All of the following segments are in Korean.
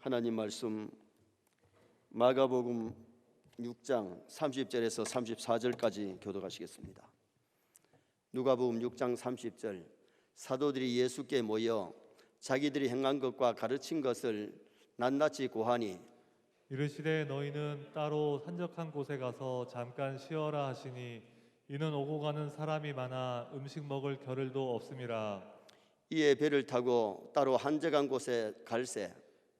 하나님 말씀 마가복음 6장 30절에서 34절까지 교독하시겠습니다. 누가복음 6장 30절 사도들이 예수께 모여 자기들이 행한 것과 가르친 것을 낱낱이 고하니 이르시되 너희는 따로 한적한 곳에 가서 잠깐 쉬어라 하시니 이는 오고 가는 사람이 많아 음식 먹을 겨를도 없음이라. 이에 배를 타고 따로 한적한 곳에 갈새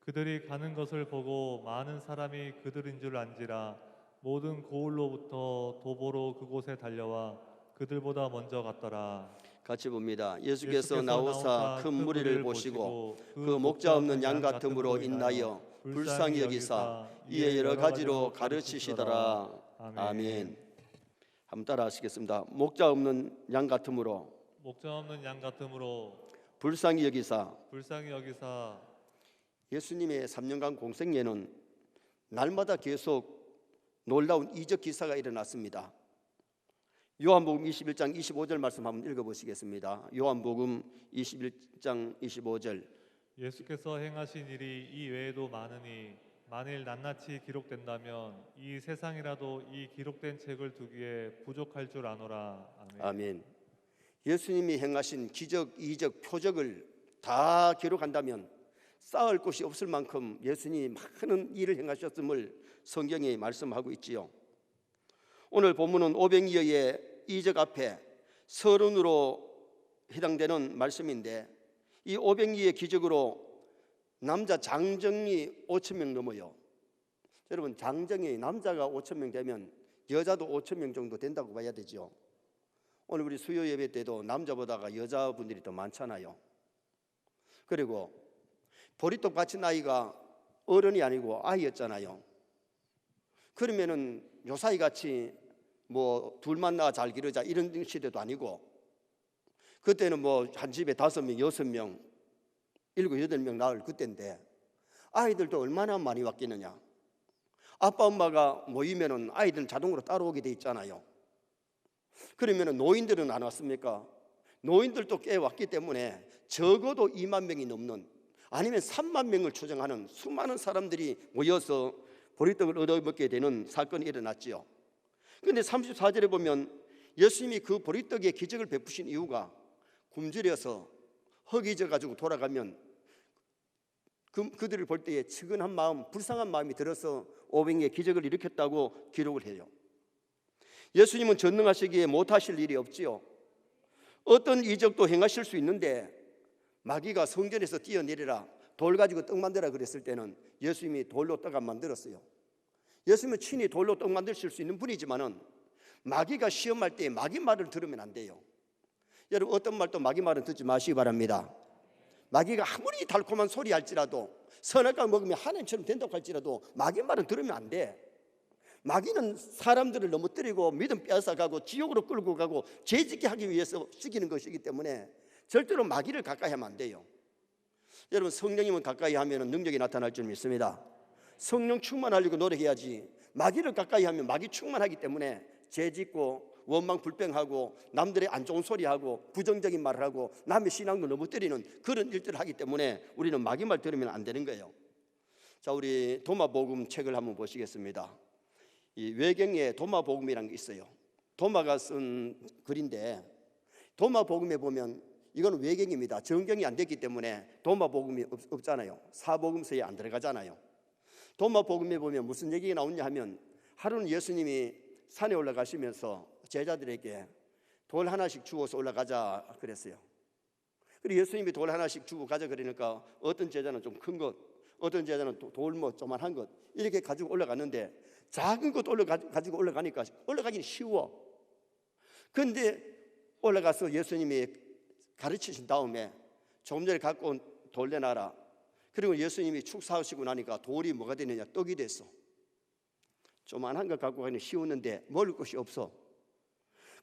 그들이 가는 것을 보고 많은 사람이 그들인 줄 안지라. 모든 고을로부터 도보로 그곳에 달려와 그들보다 먼저 갔더라. 같이 봅니다. 예수께서 나오사 큰 무리를 보시고 그 목자 없는 양 같음으로 인하여 불쌍히 여기사 이에 여러 가지로 가르치시더라. 아멘. 한번 따라 하시겠습니다. 목자 없는 양 같음으로 목자 없는 양 같음으로 불쌍히 여기사. 예수님의 3년간 공생애는 날마다 계속 놀라운 이적 기사가 일어났습니다. 요한복음 21장 25절 말씀 한번 읽어보시겠습니다. 요한복음 21장 25절 예수께서 행하신 일이 이 외에도 많으니 만일 낱낱이 기록된다면 이 세상이라도 이 기록된 책을 두기에 부족할 줄 아노라. 아멘. 아멘. 예수님이 행하신 기적, 이적, 표적을 다 기록한다면 쌓을 곳이 없을 만큼 예수님이 많은 일을 행하셨음을 성경에 말씀하고 있지요. 오늘 본문은 500여의 이적 앞에 서론으로 해당되는 말씀인데 이 500여의 기적으로 남자 장정이 5,000명 넘어요. 여러분, 장정이 남자가 5,000명 되면 여자도 5,000명 정도 된다고 봐야 되죠. 오늘 우리 수요 예배 때도 남자보다가 여자분들이 더 많잖아요. 그리고 보리떡 같은 아이가 어른이 아니고 아이였잖아요. 그러면은 요사이 같이 뭐 둘만 낳아 잘 기르자 이런 시대도 아니고 그때는 뭐 한 집에 5명, 6명, 7, 8명 낳을 그때인데 아이들도 얼마나 많이 왔겠느냐. 아빠 엄마가 모이면은 아이들은 자동으로 따라오게 돼 있잖아요. 그러면은 노인들은 안 왔습니까? 노인들도 꽤 왔기 때문에 적어도 2만 명이 넘는 아니면 3만 명을 추정하는 수많은 사람들이 모여서 보리떡을 얻어먹게 되는 사건이 일어났지요. 그런데 34절에 보면 예수님이 그 보리떡의 기적을 베푸신 이유가 굶주려서 허기져 가지고 돌아가면 그들을 볼 때에 측은한 마음, 불쌍한 마음이 들어서 500의 기적을 일으켰다고 기록을 해요. 예수님은 전능하시기에 못하실 일이 없지요. 어떤 이적도 행하실 수 있는데 마귀가 성전에서 뛰어내리라 돌 가지고 떡 만들라 그랬을 때는 예수님이 돌로 떡 안 만들었어요. 예수님은 친히 돌로 떡 만드실 수 있는 분이지만은 마귀가 시험할 때 마귀 말을 들으면 안 돼요. 여러분, 어떤 말도 마귀 말은 듣지 마시기 바랍니다. 마귀가 아무리 달콤한 소리 할지라도 선악과 먹으면 하나님처럼 된다고 할지라도 마귀 말은 들으면 안 돼. 마귀는 사람들을 넘어뜨리고 믿음 빼앗아가고 지옥으로 끌고 가고 죄짓게 하기 위해서 시키는 것이기 때문에 절대로 마귀를 가까이 하면 안 돼요. 여러분, 성령님은 가까이 하면 능력이 나타날 줄 믿습니다. 성령 충만하려고 노력해야지 마귀를 가까이 하면 마귀 충만하기 때문에 죄짓고 원망 불평하고 남들의 안 좋은 소리하고 부정적인 말을 하고 남의 신앙도 넘어뜨리는 그런 일들을 하기 때문에 우리는 마귀 말 들으면 안 되는 거예요. 자, 우리 도마복음 책을 한번 보시겠습니다. 이 외경에 도마복음이라는 게 있어요. 도마가 쓴 글인데 도마복음에 보면 이건 외경입니다. 정경이 안 됐기 때문에 도마복음이 없잖아요. 사복음서에 안 들어가잖아요. 도마복음에 보면 무슨 얘기가 나오냐 하면 하루는 예수님이 산에 올라가시면서 제자들에게 돌 하나씩 주워서 올라가자 그랬어요. 그리고 예수님이 돌 하나씩 주고 가자 그러니까 어떤 제자는 좀 큰 것, 어떤 제자는 돌 뭐 조만한 것 이렇게 가지고 올라갔는데 작은 것 가지고 올라가니까 올라가기는 쉬워. 그런데 올라가서 예수님이 가르치신 다음에 조금 전에 갖고 온 돌 내놔라. 그리고 예수님이 축사하시고 나니까 돌이 뭐가 되느냐, 떡이 됐어. 조만한 것 갖고 가기는 쉬웠는데 먹을 것이 없어.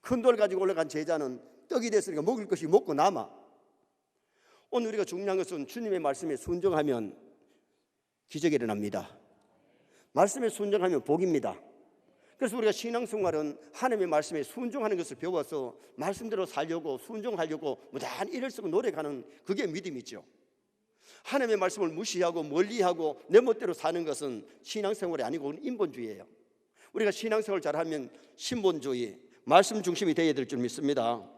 큰 돌 가지고 올라간 제자는 떡이 됐으니까 먹을 것이 먹고 남아. 오늘 우리가 중요한 것은 주님의 말씀에 순종하면 기적이 일어납니다. 말씀에 순종하면 복입니다. 그래서 우리가 신앙생활은 하나님의 말씀에 순종하는 것을 배워서 말씀대로 살려고 순종하려고 무단 일을 쓰고 노력하는 그게 믿음이죠. 하나님의 말씀을 무시하고 멀리하고 내 멋대로 사는 것은 신앙생활이 아니고 인본주의예요. 우리가 신앙생활 잘하면 신본주의, 말씀 중심이 되어야 될 줄 믿습니다.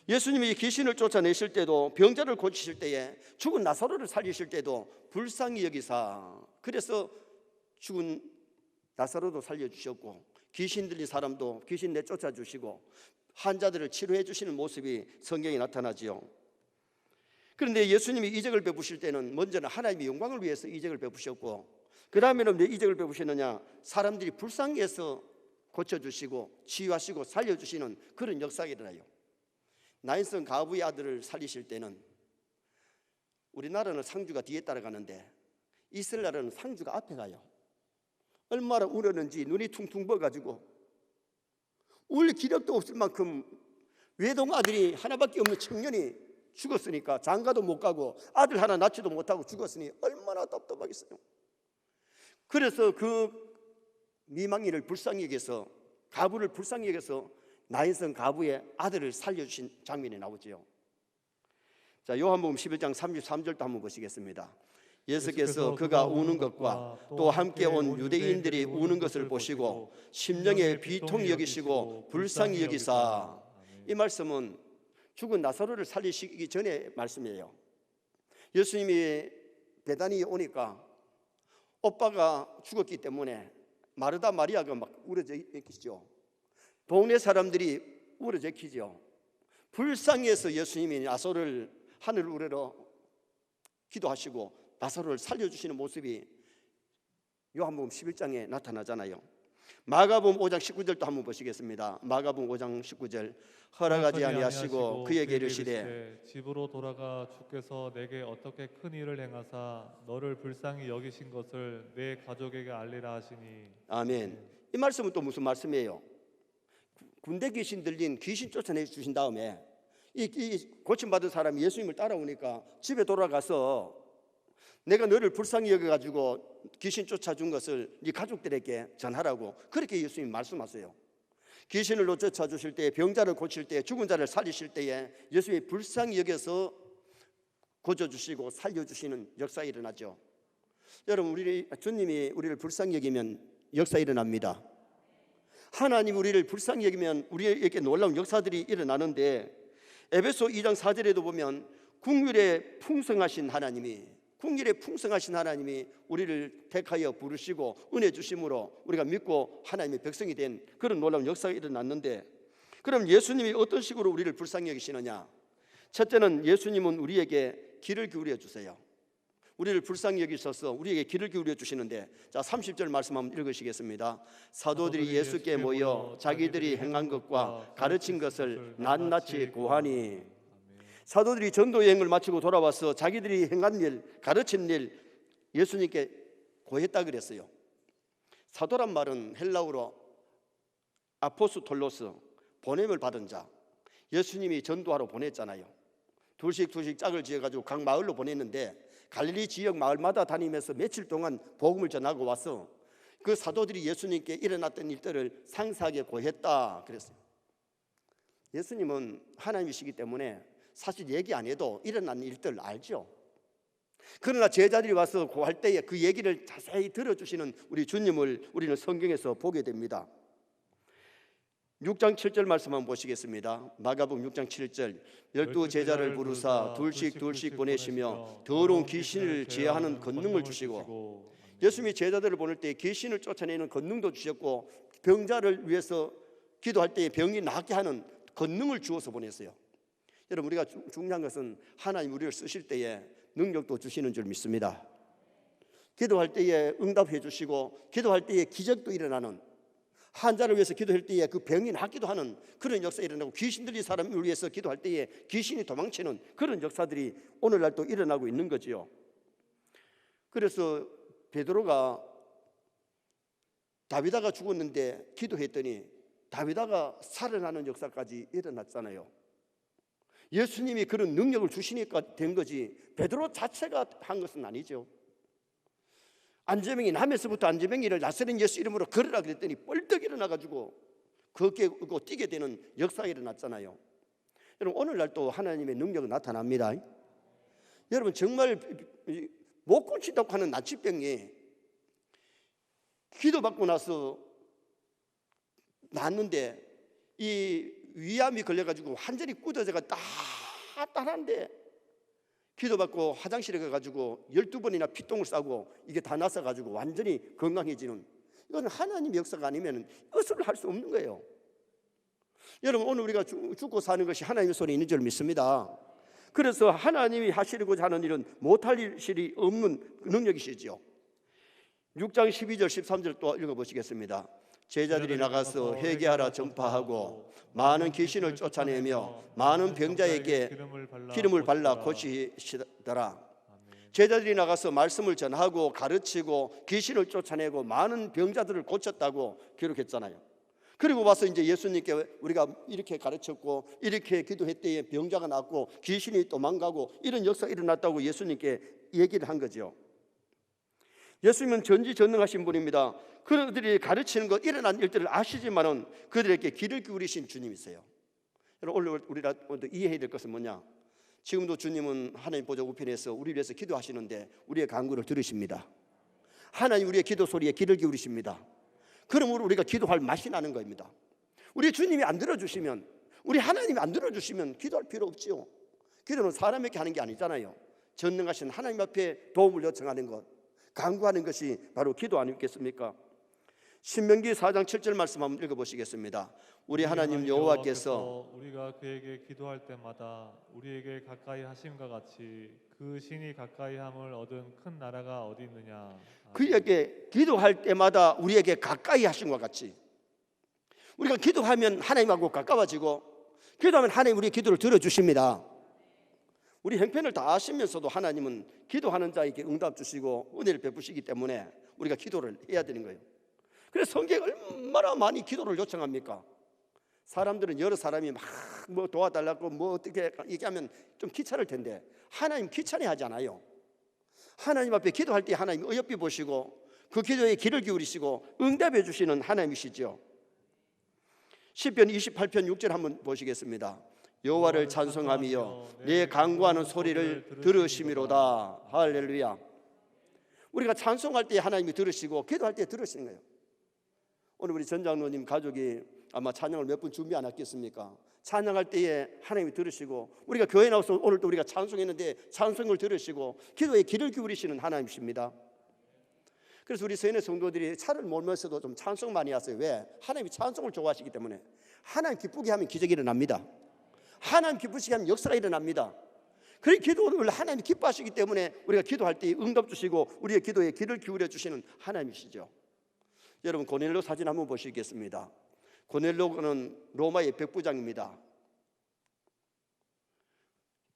예수님이 귀신을 쫓아내실 때도, 병자를 고치실 때에, 죽은 나사로를 살리실 때도 불쌍히 여기사, 그래서 죽은 나사로도 살려주셨고 귀신 들린 사람도 귀신 내쫓아 주시고 환자들을 치료해 주시는 모습이 성경에 나타나지요. 그런데 예수님이 이적을 베푸실 때는 먼저는 하나님의 영광을 위해서 이적을 베푸셨고, 그 다음에는 왜 이적을 베푸셨느냐? 사람들이 불쌍해서 고쳐주시고 치유하시고 살려주시는 그런 역사가 일어나요. 나인성 가부의 아들을 살리실 때는 우리나라는 상주가 뒤에 따라가는데 이스라엘은 상주가 앞에 가요. 얼마나 울었는지 눈이 퉁퉁 부어가지고 울 기력도 없을 만큼 외동 아들이 하나밖에 없는 청년이 죽었으니까 장가도 못 가고 아들 하나 낳지도 못하고 죽었으니 얼마나 답답하겠어요. 그래서 그 미망인을 불쌍히 여겨서, 가부를 불쌍히 여겨서 나인성 가부의 아들을 살려주신 장면이 나오지요. 자, 요한복음 11장 33절도 한번 보시겠습니다. 예수께서 그가 우는 것과 또 함께 온 유대인들이 우는 것을 보시고 심령에 비통히 여기시고 불쌍히 여기사. 이 말씀은 죽은 나사로를 살리시기 전에 말씀이에요. 예수님이 베다니에 오니까 오빠가 죽었기 때문에 마르다 마리아가 막 울어져 있죠. 동네 사람들이 울어져 있죠. 불쌍해서 예수님이 나사로를 하늘 우러러 기도하시고 나사로를 살려주시는 모습이 요한복음 11장에 나타나잖아요. 마가복음 5장 19절도 한번 보시겠습니다. 마가복음 5장 19절. 허락하지 아니하시고 그에게 이르시되 집으로 돌아가 주께서 내게 어떻게 큰 일을 행하사 너를 불쌍히 여기신 것을 내 가족에게 알리라 하시니. 아멘. 이 말씀은 또 무슨 말씀이에요? 군대 귀신 들린 귀신 쫓아내 주신 다음에 이 고침받은 사람이 예수님을 따라오니까 집에 돌아가서 내가 너를 불쌍히 여겨가지고 귀신 쫓아준 것을 네 가족들에게 전하라고 그렇게 예수님이 말씀하세요. 귀신을 쫓아주실 때, 병자를 고칠 때, 죽은 자를 살리실 때에 예수님이 불쌍히 여겨서 고쳐주시고 살려주시는 역사가 일어나죠. 여러분, 주님이 우리를 불쌍히 여기면 역사 일어납니다. 하나님 우리를 불쌍히 여기면 우리에게 놀라운 역사들이 일어나는데, 에베소 2장 4절에도 보면 국률에 풍성하신 하나님이 우리를 택하여 부르시고 은혜 주심으로 우리가 믿고 하나님의 백성이 된 그런 놀라운 역사가 일어났는데, 그럼 예수님이 어떤 식으로 우리를 불쌍히 여기시느냐? 첫째는 예수님은 우리에게 귀를 기울여 주세요. 우리를 불쌍히 여기셔서 우리에게 귀를 기울여 주시는데, 자 30절 말씀 한번 읽으시겠습니다. 사도들이 예수께 모여 자기들이 행한 것과 가르친 것을 낱낱이 고하니. 사도들이 전도 여행을 마치고 돌아와서 자기들이 행한 일, 가르친 일 예수님께 고했다 그랬어요. 사도란 말은 헬라어로 아포스톨로스, 보냄을 받은 자. 예수님이 전도하러 보냈잖아요. 둘씩 짝을 지어가지고 각 마을로 보냈는데 갈릴리 지역 마을마다 다니면서 며칠 동안 복음을 전하고 와서 그 사도들이 예수님께 일어났던 일들을 상세하게 고했다 그랬어요. 예수님은 하나님이시기 때문에 사실 얘기 안 해도 일어난 일들 알죠. 그러나 제자들이 와서 고할 때에 그 얘기를 자세히 들어주시는 우리 주님을 우리는 성경에서 보게 됩니다. 6장 7절 말씀 한번 보시겠습니다. 마가복음 6장 7절. 12 제자를 부르사 둘씩 보내시며 더러운 귀신을 제하는 권능을 주시고. 예수님이 제자들을 보낼 때 귀신을 쫓아내는 권능도 주셨고, 병자를 위해서 기도할 때 병이 낫게 하는 권능을 주어서 보냈어요. 여러분, 우리가 중요한 것은 하나님 우리를 쓰실 때에 능력도 주시는 줄 믿습니다. 기도할 때에 응답해 주시고, 기도할 때에 기적도 일어나는, 환자를 위해서 기도할 때에 그 병이 낫기도 하는 그런 역사가 일어나고, 귀신 들린 사람을 위해서 기도할 때에 귀신이 도망치는 그런 역사들이 오늘날 또 일어나고 있는 거지요. 그래서 베드로가 다비다가 죽었는데 기도했더니 다비다가 살아나는 역사까지 일어났잖아요. 예수님이 그런 능력을 주시니까 된 거지 베드로 자체가 한 것은 아니죠. 안재명이 남에서부터 안재명이를 나서는 예수 이름으로 걸으라 그랬더니 뻘떡 일어나가지고 걷고 뛰게 되는 역사가 일어났잖아요. 여러분, 오늘날 또 하나님의 능력은 나타납니다. 여러분 정말 못 고친다고 하는 난치병이 기도받고 나서 낫는데 이 위암이 걸려가지고 완전히 굳어져가 따뜻한데 기도받고 화장실에 가가지고 12번이나 피똥을 싸고 이게 다 났어가지고 완전히 건강해지는, 이건 하나님의 역사가 아니면 의술을 할 수 없는 거예요. 여러분 오늘 우리가 죽고 사는 것이 하나님의 손에 있는 줄 믿습니다. 그래서 하나님이 하시려고자 하는 일은 못할 일이 없는 능력이시죠. 6장 12절 13절 또 읽어보시겠습니다. 제자들이 나가서 회개하라 전파하고 많은 귀신을 쫓아내며 많은 병자에게 기름을 발라 고치시더라. 제자들이 나가서 말씀을 전하고 가르치고 귀신을 쫓아내고 많은 병자들을 고쳤다고 기록했잖아요. 그리고 와서 이제 예수님께 우리가 이렇게 가르쳤고 이렇게 기도했더니 병자가 낫고 귀신이 도망가고 이런 역사가 일어났다고 예수님께 얘기를 한 거죠. 예수님은 전지전능하신 분입니다. 그들이 가르치는 것, 일어난 일들을 아시지만은 그들에게 귀를 기울이신 주님이세요. 여러분 오늘 우리가 이해해야 될 것은 뭐냐? 지금도 주님은 하나님 보좌 우편에서 우리 위해서 기도하시는데 우리의 간구를 들으십니다. 하나님 우리의 기도 소리에 귀를 기울이십니다. 그러므로 우리가 기도할 맛이 나는 겁니다. 우리 주님이 안 들어주시면, 우리 하나님이 안 들어주시면 기도할 필요 없지요. 기도는 사람에게 하는 게 아니잖아요. 전능하신 하나님 앞에 도움을 요청하는 것, 간구하는 것이 바로 기도 아니겠습니까? 신명기 4장 7절 말씀 한번 읽어보시겠습니다. 우리 하나님 여호와께서 우리가 그에게 기도할 때마다 우리에게 가까이 하심과 같이 그 신이 가까이 함을 얻은 큰 나라가 어디 있느냐. 그에게 기도할 때마다 우리에게 가까이 하심과 같이, 우리가 기도하면 하나님하고 가까워지고 기도하면 하나님 우리의 기도를 들어주십니다. 우리 형편을 다 아시면서도 하나님은 기도하는 자에게 응답 주시고 은혜를 베푸시기 때문에 우리가 기도를 해야 되는 거예요. 그래서 성경에 얼마나 많이 기도를 요청합니까? 사람들은 여러 사람이 막 뭐 도와달라고 뭐 어떻게 얘기하면 좀 귀찮을 텐데 하나님 귀찮아 하지 않아요. 하나님 앞에 기도할 때 하나님 어여삐 보시고 그 기도에 귀를 기울이시고 응답해 주시는 하나님이시죠. 시편 28편 6절 한번 보시겠습니다. 여호와를 찬송하며 내 간구하는 소리를 들으심이로다. 할렐루야. 우리가 찬송할 때 하나님이 들으시고 기도할 때 들으시는 거예요. 오늘 우리 전 장로님 가족이 아마 찬양을 몇 분 준비 안 했겠습니까? 찬양할 때에 하나님이 들으시고 우리가 교회 나와서 오늘도 우리가 찬송했는데 찬송을 들으시고 기도에 귀를 기울이시는 하나님이십니다. 그래서 우리 서인의 성도들이 차를 몰면서도 좀 찬송 많이 하세요. 왜? 하나님이 찬송을 좋아하시기 때문에. 하나님 기쁘게 하면 기적이 일어납니다. 하나님 기쁘시게 하면 역사가 일어납니다. 그런 기도를 하나님이 기뻐하시기 때문에 우리가 기도할 때 응답 주시고 우리의 기도에 귀를 기울여 주시는 하나님이시죠. 여러분 고넬료 사진 한번 보시겠습니다. 고넬료는 로마의 백부장입니다.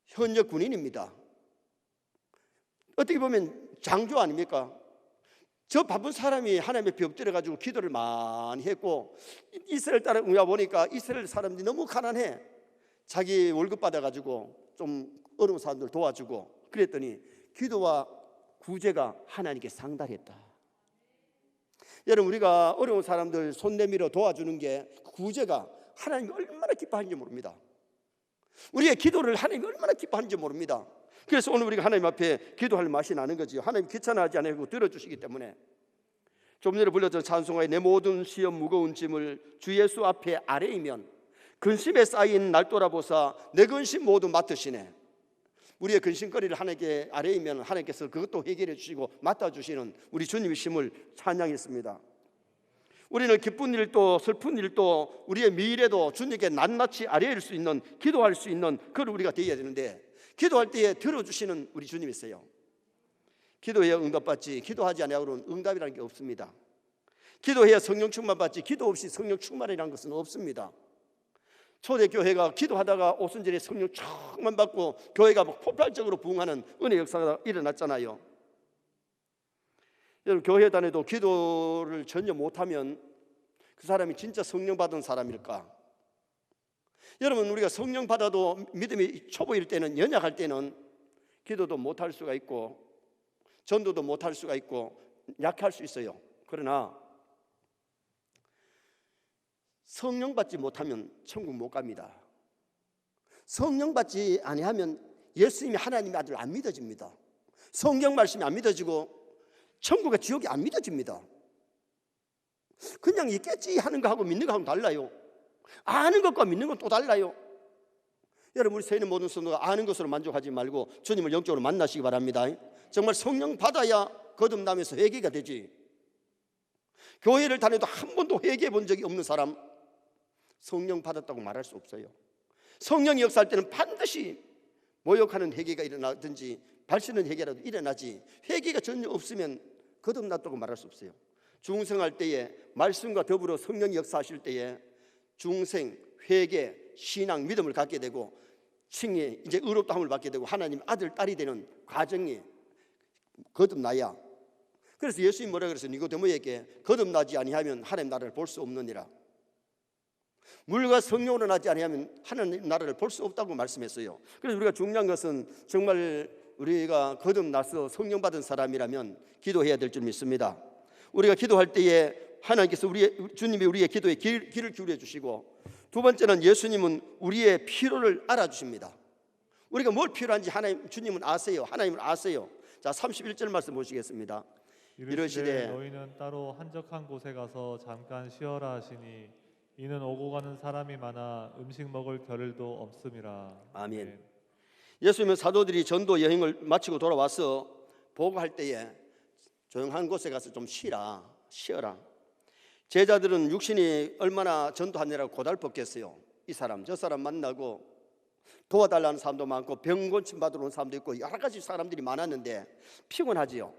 현역 군인입니다. 어떻게 보면 장조 아닙니까? 저 바쁜 사람이 하나님 앞에 엎드려가지고 기도를 많이 했고 이스라엘 따라 보니까 이스라엘 사람들이 너무 가난해. 자기 월급 받아가지고 좀 어려운 사람들 도와주고 그랬더니 기도와 구제가 하나님께 상달했다. 여러분 우리가 어려운 사람들 손 내밀어 도와주는 게 구제가 하나님이 얼마나 기뻐하는지 모릅니다. 우리의 기도를 하나님이 얼마나 기뻐하는지 모릅니다. 그래서 오늘 우리가 하나님 앞에 기도할 맛이 나는 거지요. 하나님 귀찮아하지 않고 들어주시기 때문에. 좀 전에 불렀던 찬송가에 내 모든 시험 무거운 짐을 주 예수 앞에 아뢰이면 근심에 쌓인 날 돌아보사 내 근심 모두 맡으시네. 우리의 근심거리를 하나님께 아뢰이면 하나님께서 그것도 해결해 주시고 맡아주시는 우리 주님이심을 찬양했습니다. 우리는 기쁜 일도 슬픈 일도 우리의 미래도 주님께 낱낱이 아뢰일 수 있는 기도할 수 있는 그걸 우리가 되어야 되는데 기도할 때에 들어주시는 우리 주님이세요. 기도해야 응답받지 기도하지 않으면 응답이라는 게 없습니다. 기도해야 성령 충만 받지 기도 없이 성령 충만이라는 것은 없습니다. 초대교회가 기도하다가 오순절에 성령 충만 받고 교회가 폭발적으로 부흥하는 은혜 역사가 일어났잖아요. 여러분 교회 다녀도 기도를 전혀 못하면 그 사람이 진짜 성령 받은 사람일까? 여러분 우리가 성령 받아도 믿음이 초보일 때는 연약할 때는 기도도 못할 수가 있고 전도도 못할 수가 있고 약할 수 있어요. 그러나 성령 받지 못하면 천국 못 갑니다. 성령 받지 아니하면 예수님이 하나님의 아들 안 믿어집니다. 성경 말씀이 안 믿어지고 천국과 지옥이 안 믿어집니다. 그냥 있겠지 하는 거하고 믿는 거하고 달라요. 아는 것과 믿는 건 또 달라요. 여러분, 우리 세인의 모든 성도가 아는 것으로 만족하지 말고 주님을 영적으로 만나시기 바랍니다. 정말 성령 받아야 거듭나면서 회개가 되지. 교회를 다녀도 한 번도 회개해 본 적이 없는 사람, 성령 받았다고 말할 수 없어요. 성령이 역사할 때는 반드시 모욕하는 회개가 일어나든지 발치는 회개라도 일어나지, 회개가 전혀 없으면 거듭났다고 말할 수 없어요. 중생할 때에 말씀과 더불어 성령이 역사하실 때에 중생, 회개, 신앙, 믿음을 갖게 되고 칭의, 이제 의롭다함을 받게 되고 하나님 아들, 딸이 되는 과정이 거듭나야. 그래서 예수님이 뭐라 그랬어요? 니고데모에게 거듭나지 아니하면 하나님 나라를 볼 수 없느니라. 물과 성령으로 나지 아니하면 하나님 나라를 볼 수 없다고 말씀했어요. 그래서 우리가 중요한 것은 정말 우리가 거듭나서 성령 받은 사람이라면 기도해야 될 줄 믿습니다. 우리가 기도할 때에 하나님께서 주님이 우리의 기도에 귀를 기울여 주시고, 두 번째는 예수님은 우리의 필요를 알아주십니다. 우리가 뭘 필요한지 주님은 아세요. 하나님은 아세요. 자, 31절 말씀 보시겠습니다. 이르시되 너희는 따로 한적한 곳에 가서 잠깐 쉬어라 하시니 이는 오고 가는 사람이 많아 음식 먹을 겨를도 없음이라. 아멘. 예수님은 사도들이 전도 여행을 마치고 돌아와서 보고할 때에 조용한 곳에 가서 좀 쉬어라. 제자들은 육신이 얼마나 전도하느라고 고달팠겠어요. 이 사람 저 사람 만나고 도와달라는 사람도 많고 병 고침 받으러 온 사람도 있고 여러 가지 사람들이 많았는데 피곤하지요.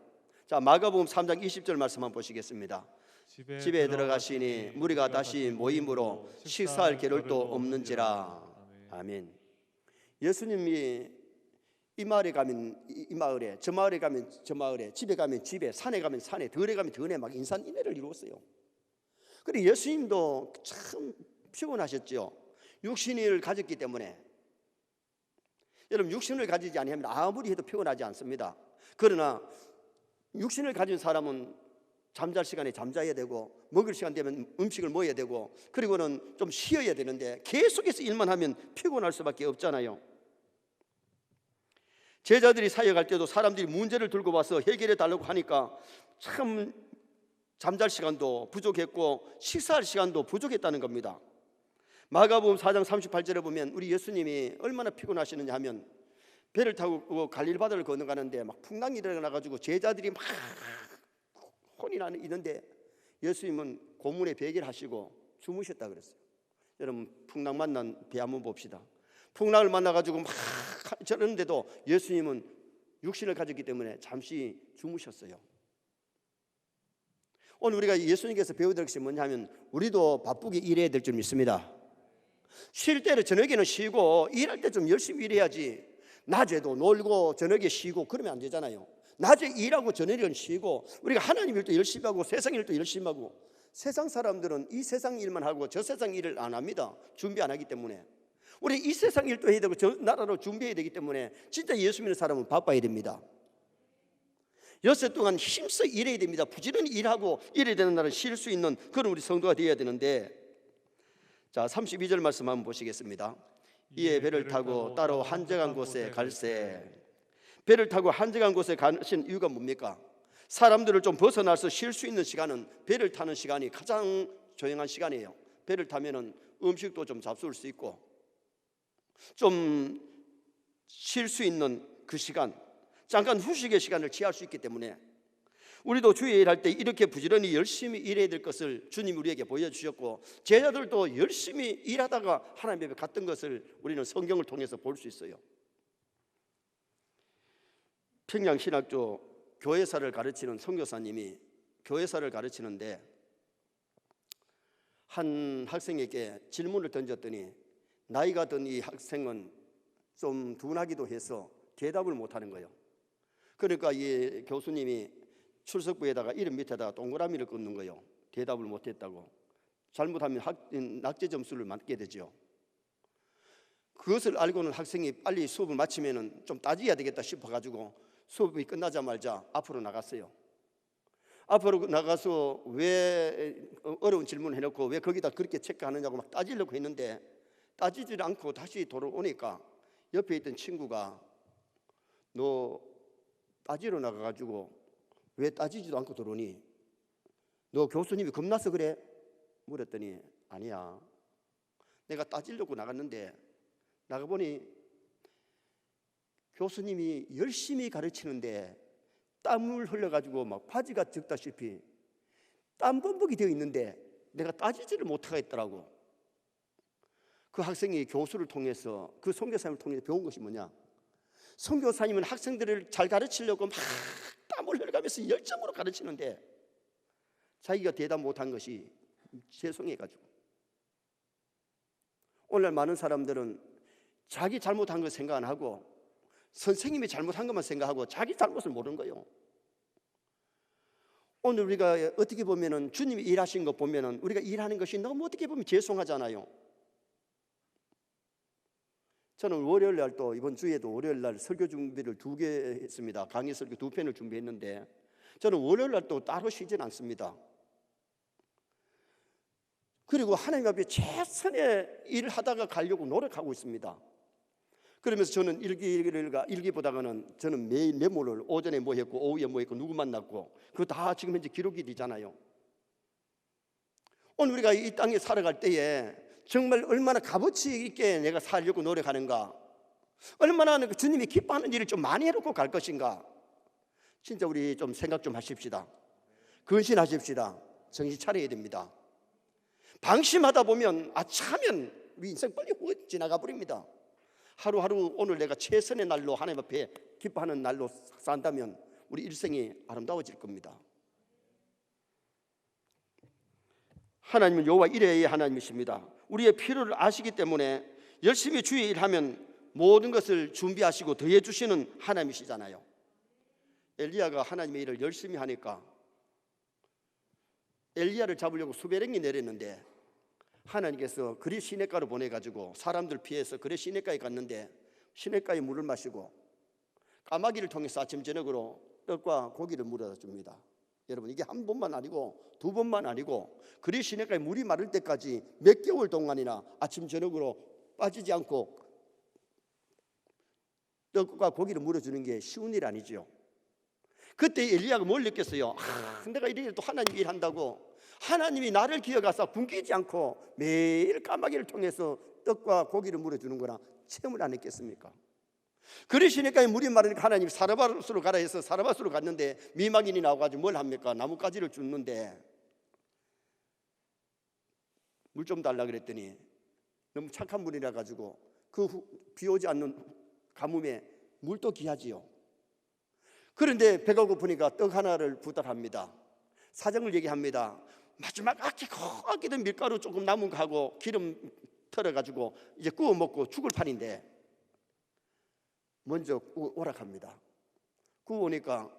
자, 마가복음 3장 20절 말씀 한번 보시겠습니다. 집에 들어가시니 무리가 다시 모임으로 식사할 겨를도 없는지라. 아멘. 예수님이 이 마을에 가면 이 마을에, 저 마을에 가면 저 마을에, 집에 가면 집에, 산에 가면 산에, 들에 가면 들에 막 인산인해를 이루었어요. 그리고 예수님도 참 피곤하셨죠. 육신을 가졌기 때문에. 여러분, 육신을 가지지 아니하면 아무리 해도 피곤하지 않습니다. 그러나 육신을 가진 사람은 잠잘 시간에 잠자야 되고 먹을 시간 되면 음식을 먹어야 되고 그리고는 좀 쉬어야 되는데 계속해서 일만 하면 피곤할 수밖에 없잖아요. 제자들이 사역할 때도 사람들이 문제를 들고 와서 해결해 달라고 하니까 참 잠잘 시간도 부족했고 식사할 시간도 부족했다는 겁니다. 마가복음 4장 38절에 보면 우리 예수님이 얼마나 피곤하시느냐 하면 배를 타고 갈릴리 바다를 건너가는데 막 풍랑이 일어나가지고 제자들이 막 혼이 나는데 예수님은 고문에 베개를 하시고 주무셨다 그랬어요. 여러분, 풍랑 만난 배 한번 봅시다. 풍랑을 만나가지고 막 저러는데도 예수님은 육신을 가졌기 때문에 잠시 주무셨어요. 오늘 우리가 예수님께서 배워야 될 것이 뭐냐면 우리도 바쁘게 일해야 될 줄 믿습니다. 쉴 때는 저녁에는 쉬고 일할 때 좀 열심히 일해야지. 낮에도 놀고 저녁에 쉬고 그러면 안 되잖아요. 낮에 일하고 저녁에는 쉬고 우리가 하나님 일도 열심히 하고 세상 일도 열심히 하고. 세상 사람들은 이 세상 일만 하고 저 세상 일을 안 합니다. 준비 안 하기 때문에. 우리 이 세상 일도 해야 되고 저 나라로 준비해야 되기 때문에 진짜 예수 믿는 사람은 바빠야 됩니다. 엿새 동안 힘써 일해야 됩니다. 부지런히 일하고 일해야 되는 날은 쉴 수 있는 그런 우리 성도가 되어야 되는데, 자, 32절 말씀 한번 보시겠습니다. 이에 배를 타고 따로 한적한 곳에 갈새. 배를 타고 한적한 곳에 가신 이유가 뭡니까? 사람들을 좀 벗어나서 쉴 수 있는 시간은 배를 타는 시간이 가장 조용한 시간이에요. 배를 타면은 음식도 좀 잡수을 수 있고 좀 쉴 수 있는 그 시간, 잠깐 휴식의 시간을 취할 수 있기 때문에 우리도 주의 일할 때 이렇게 부지런히 열심히 일해야 될 것을 주님이 우리에게 보여주셨고 제자들도 열심히 일하다가 하나님 앞에 갔던 것을 우리는 성경을 통해서 볼 수 있어요. 평양신학교 교회사를 가르치는 선교사님이 교회사를 가르치는데 한 학생에게 질문을 던졌더니 나이가 든 이 학생은 좀 둔하기도 해서 대답을 못하는 거예요. 그러니까 이 교수님이 출석부에다가 이름 밑에다가 동그라미를 긋는 거예요. 대답을 못했다고. 잘못하면 낙제 점수를 맞게 되죠. 그것을 알고는 학생이 빨리 수업을 마치면 좀 따져야 되겠다 싶어가지고 수업이 끝나자마자 앞으로 나갔어요. 앞으로 나가서 왜 어려운 질문을 해놓고 왜 거기다 그렇게 체크하느냐고 막 따지려고 했는데 따지질 않고 다시 돌아오니까 옆에 있던 친구가 너 따지러 나가가지고 왜 따지지도 않고 들어오니? 너 교수님이 겁나서 그래? 물었더니 아니야, 내가 따지려고 나갔는데 나가보니 교수님이 열심히 가르치는데 땀을 흘려가지고 막 바지가 적다시피 땀 범벅이 되어 있는데 내가 따지지를 못하겠더라고. 그 학생이 교수를 통해서, 그 선교사님을 통해서 배운 것이 뭐냐? 선교사님은 학생들을 잘 가르치려고 막 땀을 흘려가면서 열정으로 가르치는데 자기가 대답 못한 것이 죄송해가지고. 오늘 많은 사람들은 자기 잘못한 걸 생각 안 하고 선생님이 잘못한 것만 생각하고 자기 잘못을 모르는 거예요. 오늘 우리가 어떻게 보면은 주님이 일하신 거 보면은 우리가 일하는 것이 너무 어떻게 보면 죄송하잖아요. 저는 월요일 날, 또 이번 주에도 월요일 날 설교 준비를 2개 했습니다. 강의 설교 2편을 준비했는데 저는 월요일 날 또 따로 쉬진 않습니다. 그리고 하나님 앞에 최선의 일을 하다가 가려고 노력하고 있습니다. 그러면서 저는 일기보다는 저는 매일 메모를 오전에 뭐 했고 오후에 뭐 했고 누구 만났고 그거 다 지금 현재 기록이 되잖아요. 오늘 우리가 이 땅에 살아갈 때에 정말 얼마나 값어치 있게 내가 살려고 노력하는가, 얼마나 주님이 기뻐하는 일을 좀 많이 해놓고 갈 것인가. 진짜 우리 좀 생각 좀 하십시다. 근신하십시다. 정신 차려야 됩니다. 방심하다 보면 아차하면 우리 인생 빨리 지나가 버립니다. 하루하루 오늘 내가 최선의 날로 하나님 앞에 기뻐하는 날로 산다면 우리 일생이 아름다워질 겁니다. 하나님은 여호와 이레의 하나님이십니다. 우리의 필요를 아시기 때문에 열심히 주의 일하면 모든 것을 준비하시고 더해 주시는 하나님이시잖아요. 엘리야가 하나님의 일을 열심히 하니까 엘리야를 잡으려고 수베랭이 내렸는데 하나님께서 그리 시냇가로 보내가지고 사람들 피해서 그리 시냇가에 갔는데 시냇가에 물을 마시고 까마귀를 통해서 아침 저녁으로 떡과 고기를 물어다 줍니다. 여러분, 이게 한 번만 아니고 2번만 아니고 그리 시냇가에 물이 마를 때까지 몇 개월 동안이나 아침 저녁으로 빠지지 않고 떡과 고기를 물어주는 게 쉬운 일 아니죠. 그때 엘리야가 뭘 느꼈어요? 내가 이렇게 또 하나님 일한다고 하나님이 나를 기억하사 굶기지 않고 매일 까마귀를 통해서 떡과 고기를 물어주는 거나 체험을 안 했겠습니까? 그러시니까 물이 마르니까 하나님이 사르밧으로 가라 해서 사르밧으로 갔는데 미망인이 나와가지고 뭘 합니까? 나뭇가지를 줍는데 물 좀 달라 그랬더니 너무 착한 분이라 가지고 그 비 오지 않는 가뭄에 물도 귀하지요. 그런데 배가 고프니까 떡 하나를 부탁합니다. 사정을 얘기합니다. 마지막 아끼던 밀가루 조금 남은 거 하고 기름 털어가지고 이제 구워 먹고 죽을 판인데 먼저 오락합니다. 구워 오니까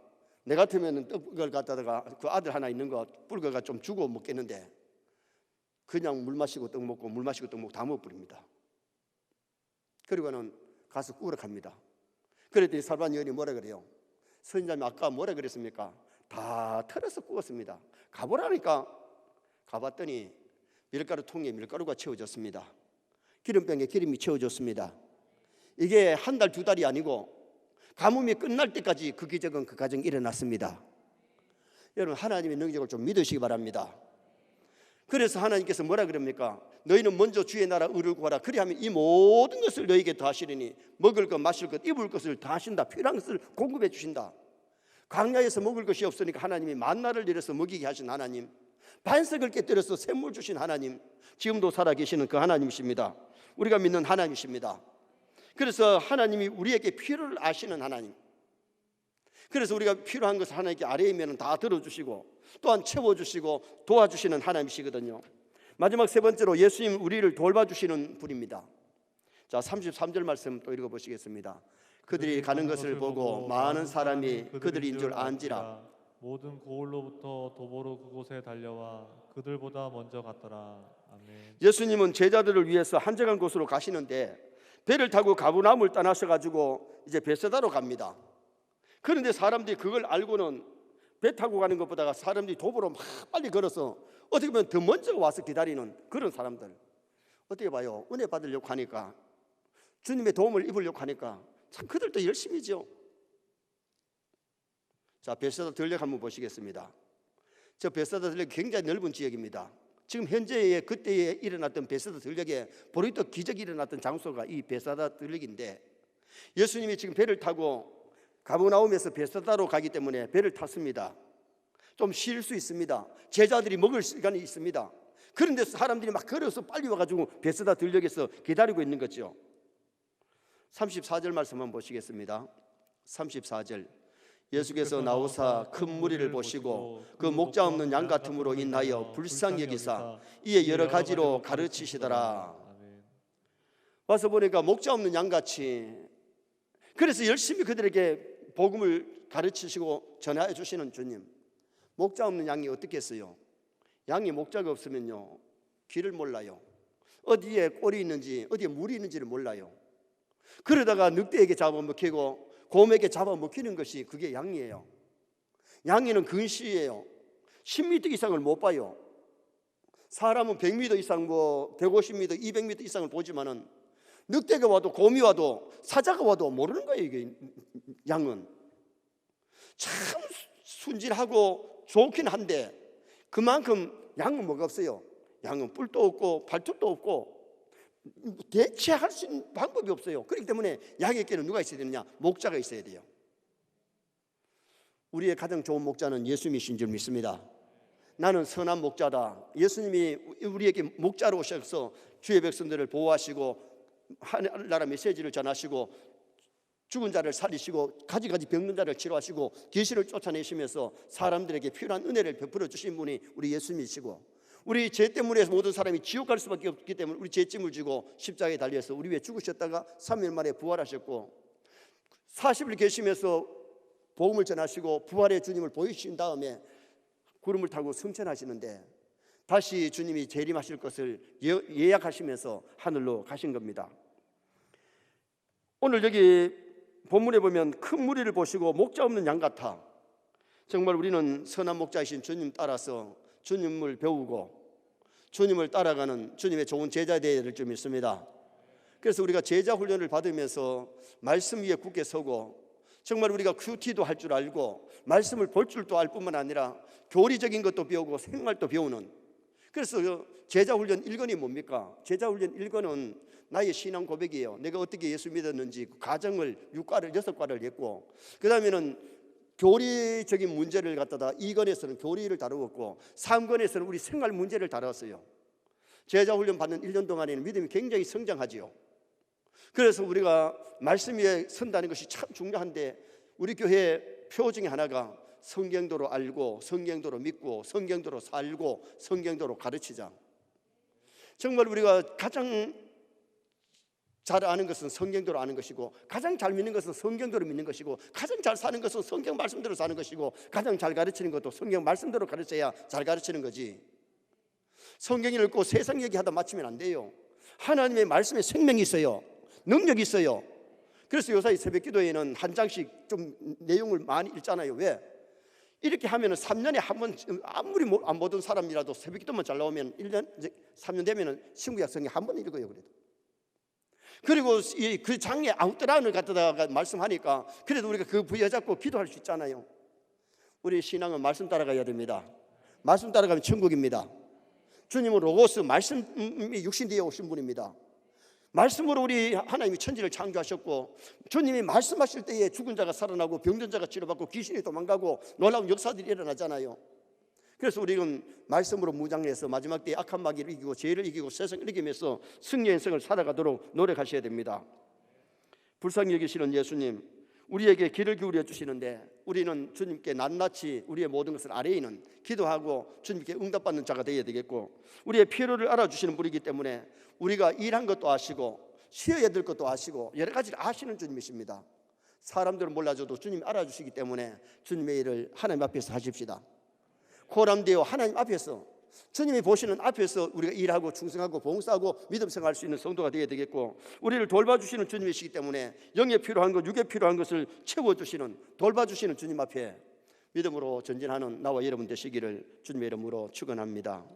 내 같으면 떡을 갖다가 그 아들 하나 있는 거 불거가 좀 주고 먹겠는데 그냥 물 마시고 떡 먹고 물 마시고 떡 먹고 다 먹어버립니다. 그리고는 가서 꾸락합니다. 그랬더니 살반 여인이 뭐라 그래요? 선지자님 아까 뭐라 그랬습니까? 다 털어서 구웠습니다. 가보라니까 가봤더니 밀가루 통에 밀가루가 채워졌습니다. 기름병에 기름이 채워졌습니다. 이게 한 달, 2달이 아니고 가뭄이 끝날 때까지 그 기적은 그 가정이 일어났습니다. 여러분, 하나님의 능력을 좀 믿으시기 바랍니다. 그래서 하나님께서 뭐라 그럽니까? 너희는 먼저 주의 나라 의를 구하라. 그리하면 이 모든 것을 너희에게 더하시리니 먹을 것, 마실 것, 입을 것을 더하신다. 필요한 것을 공급해 주신다. 광야에서 먹을 것이 없으니까 하나님이 만나를 내려서 먹이게 하신 하나님, 반석을 깨뜨려서 샘물 주신 하나님, 지금도 살아계시는 그 하나님이십니다. 우리가 믿는 하나님이십니다. 그래서 하나님이 우리에게 필요를 아시는 하나님, 그래서 우리가 필요한 것을 하나님께 아뢰면 다 들어주시고 또한 채워주시고 도와주시는 하나님이시거든요. 마지막 세 번째로 예수님 우리를 돌봐주시는 분입니다. 자, 33절 말씀 또 읽어보시겠습니다. 그들이 가는 것을 보고 많은 사람이 그들인 줄 안지라. 모든 고을로부터 도보로 그곳에 달려와 그들보다 먼저 갔더라. 아멘. 예수님은 제자들을 위해서 한적한 곳으로 가시는데 배를 타고 가버나움을 떠나셔가지고 이제 베세다로 갑니다. 그런데 사람들이 그걸 알고는 배 타고 가는 것보다 사람들이 도보로 막 빨리 걸어서 어떻게 보면 더 먼저 와서 기다리는 그런 사람들. 어떻게 봐요? 은혜 받으려고 하니까, 주님의 도움을 입으려고 하니까 참 그들도 열심히죠. 자, 베세다 들녘 한번 보시겠습니다. 저 베세다 들녘 굉장히 넓은 지역입니다. 지금 현재의 그때에 일어났던 베세다 들녘에 보리떡 기적이 일어났던 장소가 이 베세다 들녘인데, 예수님이 지금 배를 타고 가버나움에서 베세다로 가기 때문에 배를 탔습니다. 좀 쉴 수 있습니다. 제자들이 먹을 시간이 있습니다. 그런데 사람들이 막 걸어서 빨리 와가지고 베세다 들녘에서 기다리고 있는 거죠. 34절 말씀 한번 보시겠습니다. 34절. 예수께서 나오사 큰 무리를 보시고 그 목자 없는 양 같음으로 인하여 불쌍히 여기사 이에 여러 가지로 가르치시더라. 와서 보니까 목자 없는 양같이, 그래서 열심히 그들에게 복음을 가르치시고 전해 주시는 주님. 목자 없는 양이 어떻겠어요? 양이 목자가 없으면요, 길을 몰라요. 어디에 꼴이 있는지, 어디에 물이 있는지를 몰라요. 그러다가 늑대에게 잡아먹히고 곰에게 잡아먹히는 것이 그게 양이에요. 양이는 근시예요. 10m 이상을 못 봐요. 사람은 100m 이상, 150m, 200m 이상을 보지만은 늑대가 와도 곰이 와도 사자가 와도 모르는 거예요. 이게 양은 참 순진하고 좋긴 한데 그만큼 양은 뭐가 없어요. 양은 뿔도 없고 발톱도 없고 대체할 수 있는 방법이 없어요. 그렇기 때문에 양에게는 누가 있어야 되느냐? 목자가 있어야 돼요. 우리의 가장 좋은 목자는 예수님이신 줄 믿습니다. 나는 선한 목자다. 예수님이 우리에게 목자로 오셔서 주의 백성들을 보호하시고 하늘나라 메시지를 전하시고 죽은 자를 살리시고 가지가지 병든 자를 치료하시고 귀신을 쫓아내시면서 사람들에게 필요한 은혜를 베풀어 주신 분이 우리 예수님이시고, 우리 죄 때문에 모든 사람이 지옥 갈 수밖에 없기 때문에 우리 죄짐을 지고 십자가에 달려서 우리 위해 죽으셨다가 3일 만에 부활하셨고 40일 계시면서 복음을 전하시고 부활의 주님을 보이신 다음에 구름을 타고 승천하시는데 다시 주님이 재림하실 것을 예약하시면서 하늘로 가신 겁니다. 오늘 여기 본문에 보면 큰 무리를 보시고 목자 없는 양 같아. 정말 우리는 선한 목자이신 주님 따라서 주님을 배우고 주님을 따라가는 주님의 좋은 제자 되어야 될 줄 믿습니다. 그래서 우리가 제자 훈련을 받으면서 말씀 위에 굳게 서고 정말 우리가 큐티도 할 줄 알고 말씀을 볼 줄도 알 뿐만 아니라 교리적인 것도 배우고 생활도 배우는, 그래서 제자 훈련 1권이 뭡니까? 제자 훈련 1권은 나의 신앙 고백이에요. 내가 어떻게 예수 믿었는지 그 과정을 6과를 했고, 그 다음에는 교리적인 문제를 갖다가 2권에서는 교리를 다루었고 3권에서는 우리 생활 문제를 다뤘어요. 제자 훈련 받는 1년 동안에는 믿음이 굉장히 성장하지요. 그래서 우리가 말씀 위에 선다는 것이 참 중요한데, 우리 교회 표 중에 하나가 성경도로 알고 성경도로 믿고 성경도로 살고 성경도로 가르치자. 정말 우리가 가장 잘 아는 것은 성경대로 아는 것이고, 가장 잘 믿는 것은 성경대로 믿는 것이고, 가장 잘 사는 것은 성경 말씀대로 사는 것이고, 가장 잘 가르치는 것도 성경 말씀대로 가르쳐야 잘 가르치는 거지. 성경 읽고 세상 얘기하다 마치면 안 돼요. 하나님의 말씀에 생명이 있어요. 능력이 있어요. 그래서 요사이 새벽 기도에는 한 장씩 좀 내용을 많이 읽잖아요. 왜? 이렇게 하면 3년에 한 번, 아무리 안 보던 사람이라도 새벽 기도만 잘 나오면 1년, 이제 3년 되면 신구약성에 한 번 읽어요. 그래도. 그리고 그 장에 아웃라인을 갖다가 말씀하니까 그래도 우리가 그 부여잡고 기도할 수 있잖아요. 우리 신앙은 말씀 따라가야 됩니다. 말씀 따라가면 천국입니다. 주님은 로고스, 말씀이 육신 되어 오신 분입니다. 말씀으로 우리 하나님이 천지를 창조하셨고, 주님이 말씀하실 때에 죽은 자가 살아나고 병든 자가 치료받고 귀신이 도망가고 놀라운 역사들이 일어나잖아요. 그래서 우리는 말씀으로 무장해서 마지막 때에 악한 마귀를 이기고 죄를 이기고 세상을 이기면서 승리의 인생을 살아가도록 노력하셔야 됩니다. 불쌍히 여기시는 예수님, 우리에게 길을 기울여 주시는데 우리는 주님께 낱낱이 우리의 모든 것을 아뢰이는, 기도하고 주님께 응답받는 자가 되어야 되겠고, 우리의 필요를 알아주시는 분이기 때문에 우리가 일한 것도 아시고 쉬어야 될 것도 아시고 여러 가지를 아시는 주님이십니다. 사람들은 몰라줘도 주님이 알아주시기 때문에 주님의 일을 하나님 앞에서 하십시다. 호람되어 하나님 앞에서, 주님이 보시는 앞에서 우리가 일하고 충성하고 봉사하고 믿음 생활할 수 있는 성도가 되어야 되겠고, 우리를 돌봐주시는 주님이시기 때문에 영에 필요한 것, 육에 필요한 것을 채워주시는, 돌봐주시는 주님 앞에 믿음으로 전진하는 나와 여러분 되시기를 주님의 이름으로 축원합니다.